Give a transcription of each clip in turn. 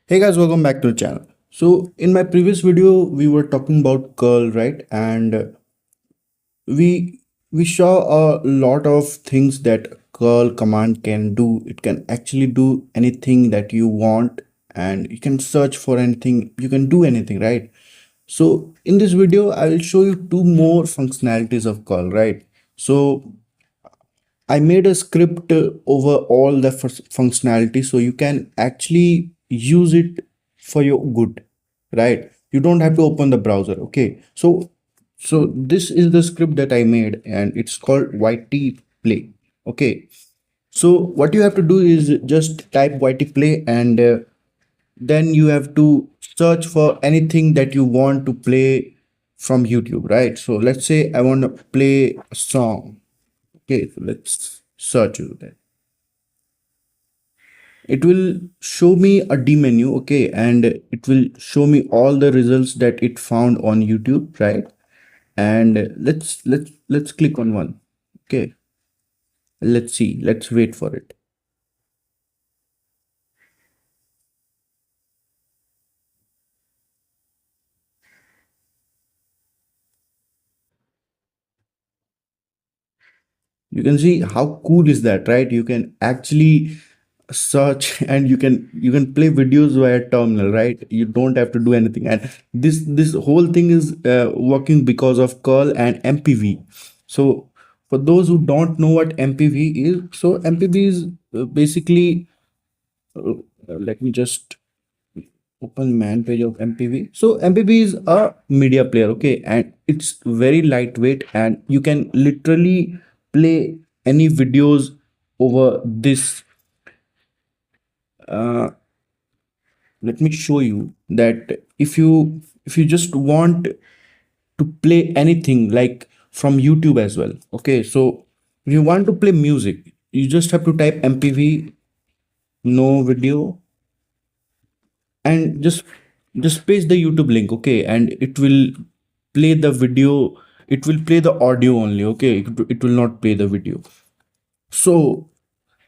Hey guys, welcome back to the channel. So in my previous video, we were talking about curl, right? And we we saw a lot of things that curl command can do. It can actually do anything that you want, and you can search for anything. You can do anything, right? So in this video, I will show you two more functionalities of curl, right? So I made a script over all the functionality so you can actually use it for your good, right? You don't have to open the browser. Okay, so this is the script that I made and it's called YT play. Okay, so what you have to do is just type YT play, and then you have to search for anything that you want to play from YouTube, right? So let's say I want to play a song. Okay, so let's search that. It will show me a D menu, okay, and it will show me all the results that it found on YouTube, right? And let's click on one. Okay, let's see. Let's wait for it. You can see how cool is that, right? You can actually search and you can play videos via terminal, right? You don't have to do anything, and this whole thing is working because of curl and mpv. So for those who don't know what mpv is, so mpv is basically uh, let me just open man page of mpv. So mpv is a media player, okay, and it's very lightweight and you can literally play any videos over this. uh, Let me show you that if you just want to play anything like from YouTube as well. Okay, so if you want to play music, you just have to type mpv no video and just paste the YouTube link, okay, and it will play the video. It will play the audio only, okay. It will not play the video. So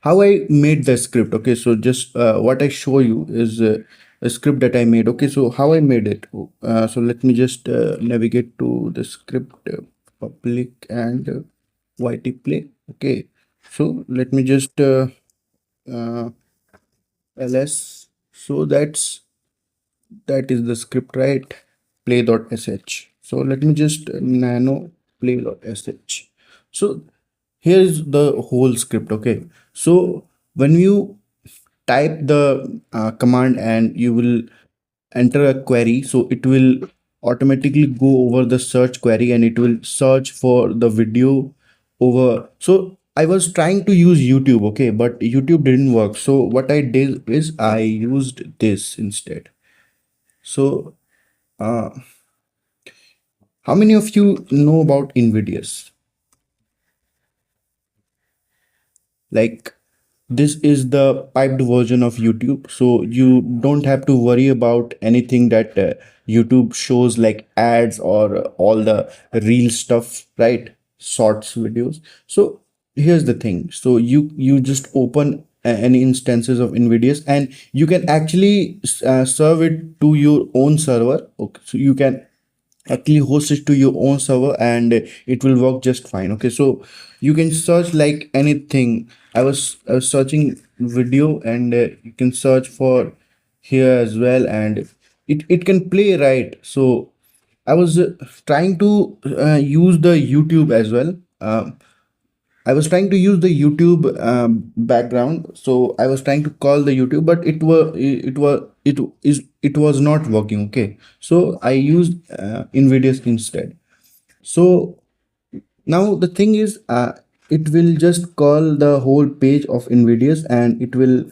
how I made the script. Okay, so just what I show you is a script that I made. Okay, so how I made it. So let me just navigate to the script, public and YT play. Okay, so let me just uh, ls. So that is the script, right? Play.sh. So let me just nano play.sh. So here is the whole script. Okay, so when you type the command and you will enter a query, so it will automatically go over the search query and it will search for the video over. So I was trying to use YouTube, okay, but YouTube didn't work. So what I did is I used this instead. So uh, how many of you know about Invidious? Like, this is the piped version of YouTube, so you don't have to worry about anything that YouTube shows, like ads or all the real stuff, right? Shorts videos. So here's the thing. So you just open any instances of Invidious, and you can actually serve it to your own server. Okay, so you can actually host it to your own server and it will work just fine. Okay, so you can search like anything. I was searching video, and you can search for here as well, and it can play, right? So I was trying to use the YouTube as well. I was trying to use the YouTube background, so I was trying to call the YouTube, but it was not working. Okay, so I used Invidious instead. So now the thing is, it will just call the whole page of Invidious, and it will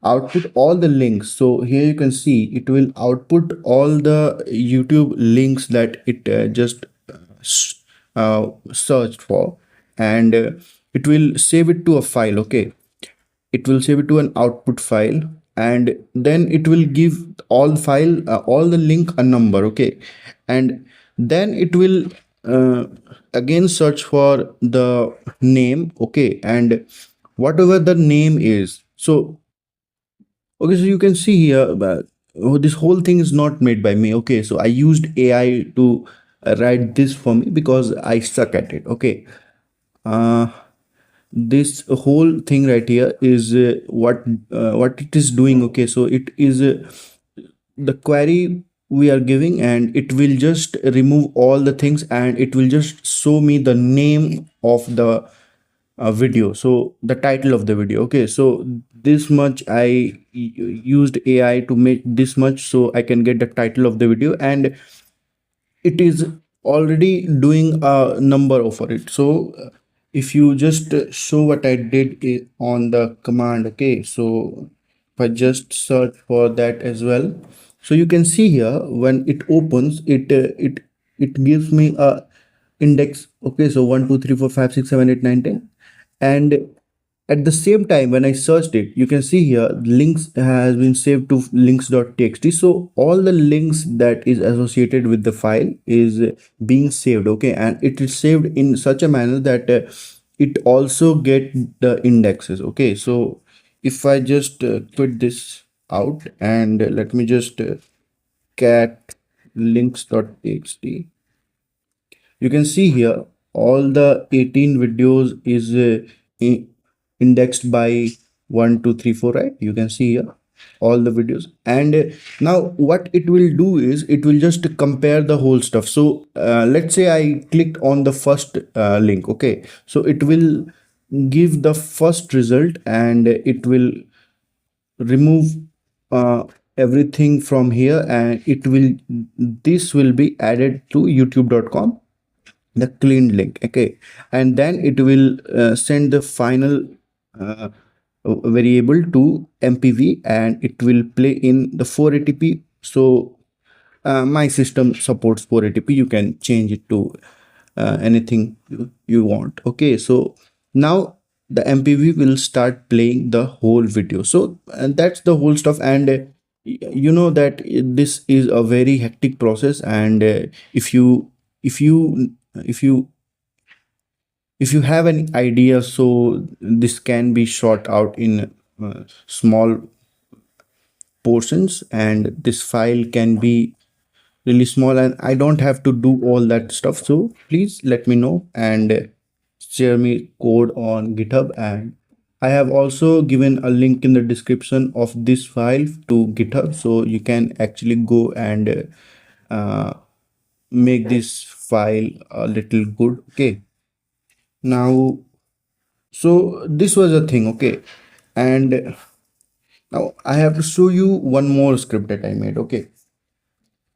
output all the links. So here you can see it will output all the YouTube links that it just searched for, and it will save it to a file. Okay, it will save it to an output file, and then it will give all the link a number. Okay, and then it will uh, again search for the name. Okay, and whatever the name is. So okay, so you can see here, oh, this whole thing is not made by me. Okay, so I used AI to write this for me because I suck at it. Okay, uh, this whole thing right here is what it is doing. Okay, so it is the query we are giving, and it will just remove all the things, and it will just show me the name of the video, so the title of the video. Okay, so this much used AI to make this much, so I can get the title of the video, and it is already doing a number over it. So if you just show what I did on the command. Okay, so if I just search for that as well, so you can see here when it opens it, it gives me a index. Okay, so 1 2 3 4 5 6 7 8 9 10, and at the same time when I searched it, you can see here links has been saved to links.txt. So all the links that is associated with the file is being saved. Okay, and it is saved in such a manner that it also get the indexes. Okay, so if I just quit this out, and let me just cat links.txt, you can see here all the 18 videos is indexed by 1 2 3 4, right? You can see here all the videos, and now what it will do is it will just compare the whole stuff. So let's say I clicked on the first link. Okay, so it will give the first result, and it will remove uh, everything from here, and it will this will be added to youtube.com, the clean link. Okay, and then it will send the final uh, variable to mpv, and it will play in the 480p. So my system supports 480p. You can change it to anything you want. Okay, so now the mpv will start playing the whole video. So and that's the whole stuff. And you know that this is a very hectic process, and if you if you if you have an idea, so this can be shot out in small portions, and this file can be really small, and I don't have to do all that stuff. So please let me know, and share me code on github. And I have also given a link in the description of this file to github, so you can actually go and uh, make this file a little good. Okay, now, so this was a thing. Okay, and now I have to show you one more script that I made. Okay,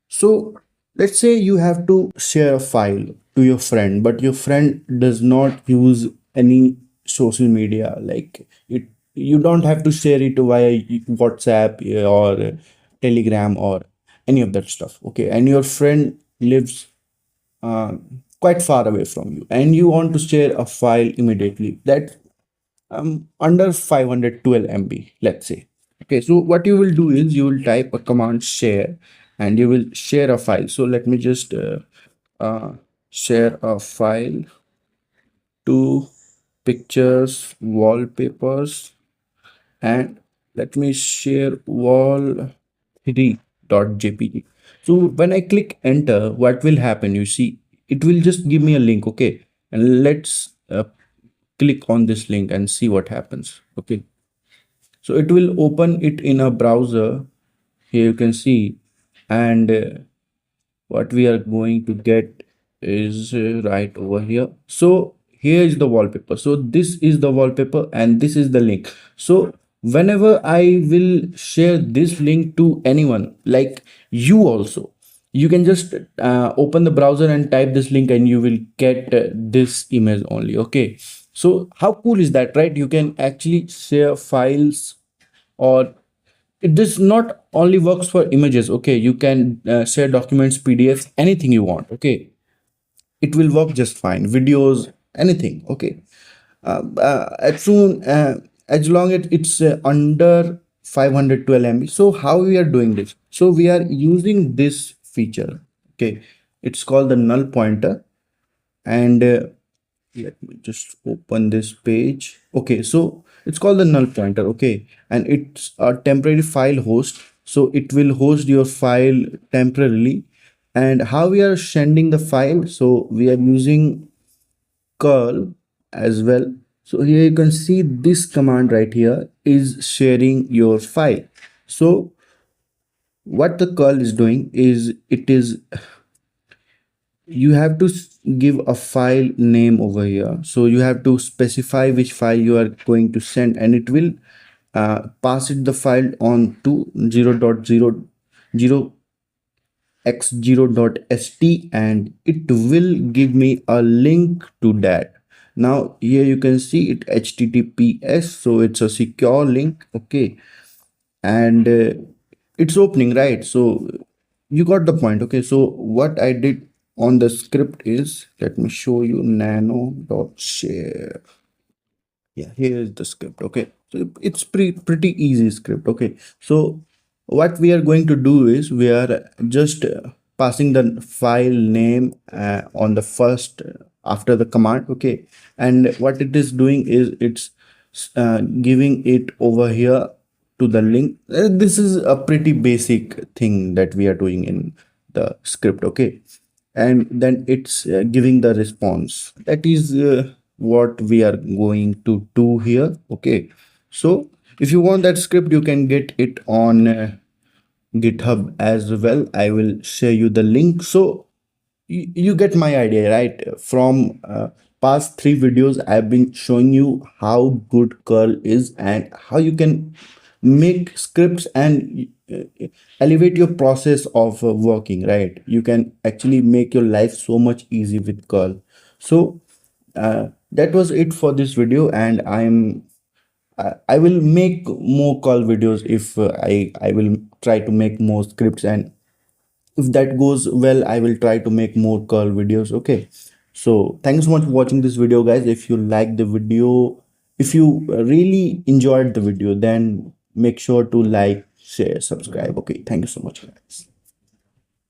so let's say you have to share a file to your friend, but your friend does not use any social media. Like it, you don't have to share it via WhatsApp or Telegram or any of that stuff. Okay, and your friend lives uh, quite far away from you, and you want to share a file immediately that under 512 MB, let's say. Okay, so what you will do is you will type a command share, and you will share a file. So let me just uh, share a file to pictures, wallpapers, and let me share wall 3.jpg. So when I click enter, what will happen? You see, it will just give me a link. Okay, and let's click on this link and see what happens. Okay, so it will open it in a browser. Here you can see, and what we are going to get is right over here. So here is the wallpaper. So this is the wallpaper, and this is the link. So whenever I will share this link to anyone, like you also, you can just open the browser and type this link, and you will get this image only. Okay, so how cool is that, right? You can actually share files, or it does not only works for images. Okay, you can share documents, pdfs, anything you want. Okay, it will work just fine. Videos, anything. Okay, as soon as long as it's under 512 MB. So how we are doing this? So we are using this feature. Okay, it's called the null pointer, and let me just open this page. Okay, so it's called the null pointer. Okay, and it's a temporary file host so it will host your file temporarily. And how we are sending the file, so we are using curl as well. So here you can see this command right here is sharing your file. So what the curl is doing is, it is, you have to give a file name over here. So you have to specify which file you are going to send, and it will pass it the file on to 0.0 x0.st, and it will give me a link to that. Now here you can see it https, so it's a secure link. Okay, and it's opening, right? So you got the point. Okay, so what I did on the script is, let me show you, nano.share. Yeah, here is the script. Okay, so it's pretty easy script. Okay, so what we are going to do is, we are just passing the file name on the first after the command. Okay, and what it is doing is, it's giving it over here to the link. This is a pretty basic thing that we are doing in the script. Okay, and then it's giving the response. That is what we are going to do here. Okay, so if you want that script, you can get it on GitHub as well. I will share you the link. So you get my idea, right? From past 3 videos, I've been showing you how good curl is, and how you can make scripts and elevate your process of working, right? You can actually make your life so much easy with curl. So that was it for this video, and I will make more curl videos if I will try to make more scripts, and if that goes well, I will try to make more curl videos. Okay, so thanks so much for watching this video, guys. If you like the video, if you really enjoyed the video, then make sure to like, share, subscribe. Okay, thank you so much, guys.